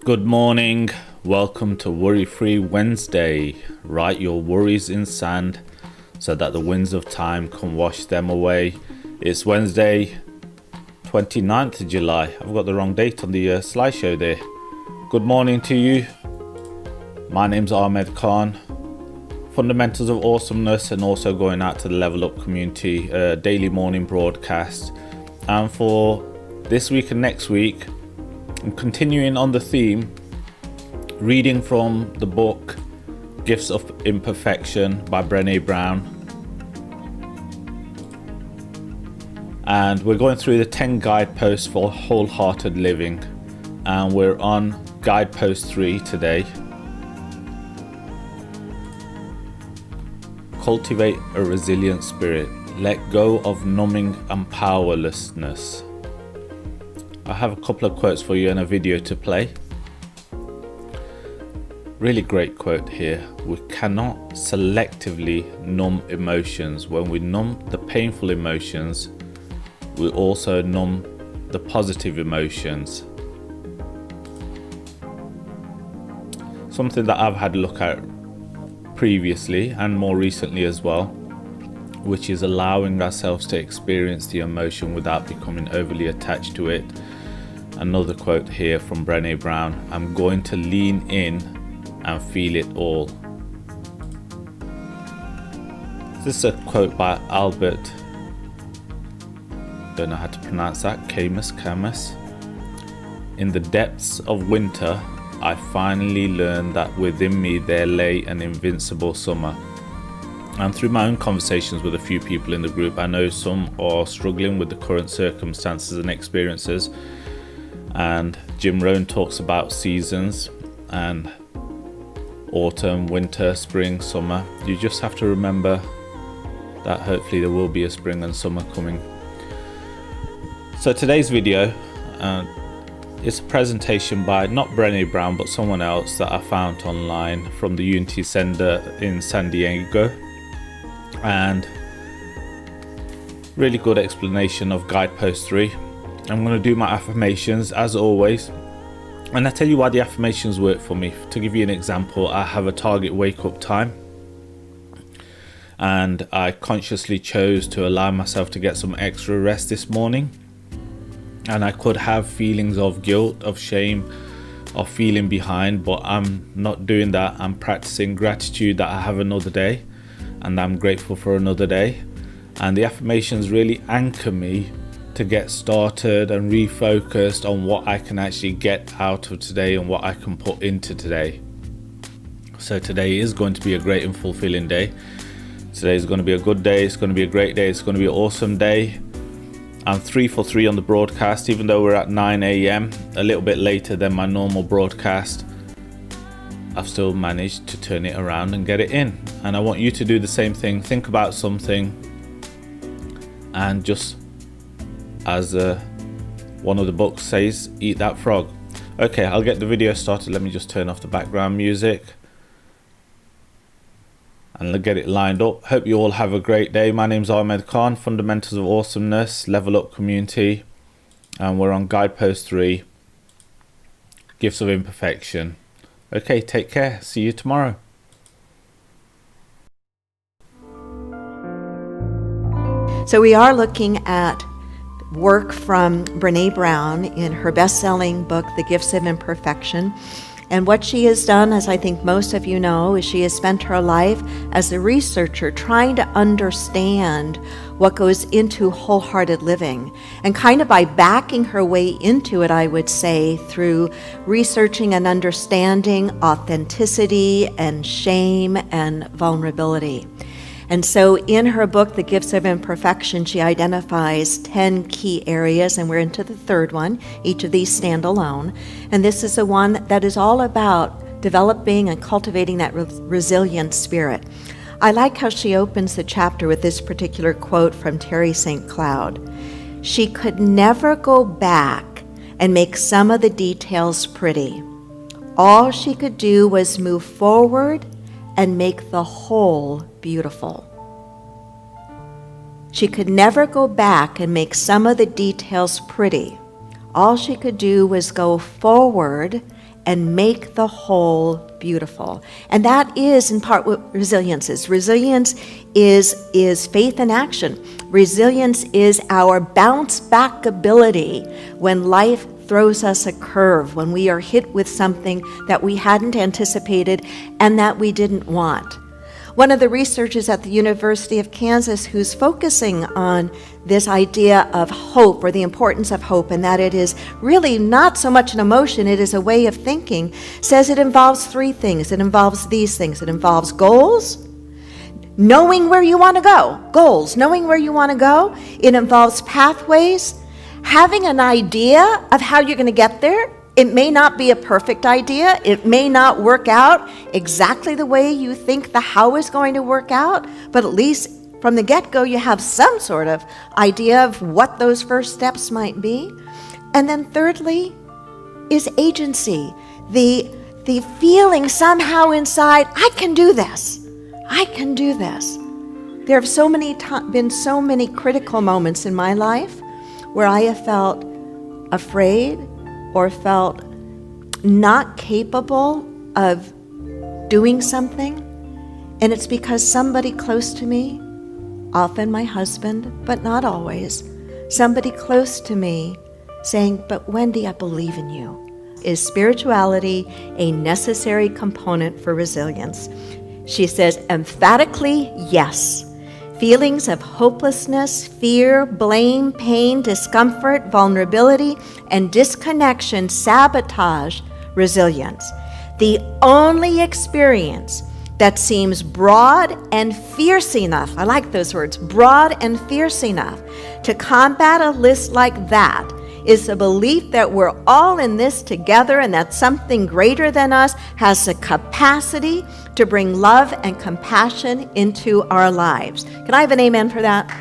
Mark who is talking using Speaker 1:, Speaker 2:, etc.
Speaker 1: Good morning. Welcome to Worry Free Wednesday. Write your worries in sand so that the winds of time can wash them away. It's Wednesday, 29th of July. I've got the wrong date on the slideshow there. Good morning to you. My name's Ahmed Khan. Fundamentals of Awesomeness, and also going out to the Level Up community, daily morning broadcast. And for this week and next week, I'm continuing on the theme, reading from the book Gifts of Imperfection by Brene. And we're going through the 10 guideposts for wholehearted living. And we're on Guidepost 3 today. Cultivate a resilient spirit. Let go of numbing and powerlessness. I have a couple of quotes for you and a video to play. Really great quote here. We cannot selectively numb emotions. When we numb the painful emotions, we also numb the positive emotions. Something that I've had a look at previously and more recently as well, which is allowing ourselves to experience the emotion without becoming overly attached to it. Another quote here from Brene. I'm going to lean in and feel it all. This is a quote by Albert, don't know how to pronounce that, Camus. In the depths of winter, I finally learned that within me there lay an invincible summer. And through my own conversations with a few people in the group, I know some are struggling with the current circumstances and experiences. And Jim Rohn talks about seasons and autumn, winter, spring, summer. You just have to remember that hopefully there will be a spring and summer coming. So today's video, it's a presentation by not Brene but someone else that I found online from the Unity Center in San Diego, and really good explanation of Guidepost 3. I'm going to do my affirmations as always, and I tell you why the affirmations work for me. To give you an example, I have a target wake up time, and I consciously chose to allow myself to get some extra rest this morning. And I could have feelings of guilt, of shame, of feeling behind, but I'm not doing that. I'm practicing gratitude that I have another day, and I'm grateful for another day. And the affirmations really anchor me to get started and refocused on what I can actually get out of today and what I can put into today. So today is going to be a great and fulfilling day. Today is going to be a good day. It's going to be a great day. It's going to be an awesome day. I'm 3 for 3 on the broadcast, even though we're at 9 a.m, a little bit later than my normal broadcast. I've still managed to turn it around and get it in. And I want you to do the same thing. Think about something, and just as one of the books says, eat that frog. Okay, I'll get the video started. Let me just turn off the background music and get it lined up. Hope you all have a great day. My name's Ahmed Khan, Fundamentals of Awesomeness, Level Up community, and we're on Guidepost 3, Gifts of Imperfection. Okay, take care. See you tomorrow.
Speaker 2: So we are looking at work from Brene in her best-selling book, The Gifts of Imperfection. And what she has done, as I think most of you know, is she has spent her life as a researcher trying to understand what goes into wholehearted living. And kind of by backing her way into it, I would say, through researching and understanding authenticity and shame and vulnerability. And so in her book, The Gifts of Imperfection, she identifies 10 key areas, and we're into the third one. Each of these stand alone. And this is the one that is all about developing and cultivating that resilient spirit. I like how she opens the chapter with this particular quote from Terry St. Cloud. She could never go back and make some of the details pretty. All she could do was move forward and make the whole beautiful. She could never go back and make some of the details pretty. All she could do was go forward and make the whole beautiful. And that is in part what resilience is. Resilience is faith in action. Resilience is our bounce back ability when life throws us a curve, when we are hit with something that we hadn't anticipated and that we didn't want. One of the researchers at the University of Kansas who's focusing on this idea of hope, or the importance of hope, and that it is really not so much an emotion, it is a way of thinking, says it involves three things. It involves these things. It involves goals, knowing where you want to go. Goals, knowing where you want to go. It involves pathways, having an idea of how you're going to get there. It may not be a perfect idea. It may not work out exactly the way you think the how is going to work out, but at least from the get-go you have some sort of idea of what those first steps might be. And then thirdly is agency, the feeling somehow inside, I can do this. I can do this. There have been so many critical moments in my life where I have felt afraid or felt not capable of doing something. And it's because somebody close to me, often my husband, but not always, somebody close to me saying, but Wendy, I believe in you. Is spirituality a necessary component for resilience? She says emphatically, yes. Feelings of hopelessness, fear, blame, pain, discomfort, vulnerability, and disconnection sabotage resilience. The only experience that seems broad and fierce enough, I like those words, broad and fierce enough, to combat a list like that is the belief that we're all in this together and that something greater than us has the capacity to bring love and compassion into our lives. Can I have an amen for that?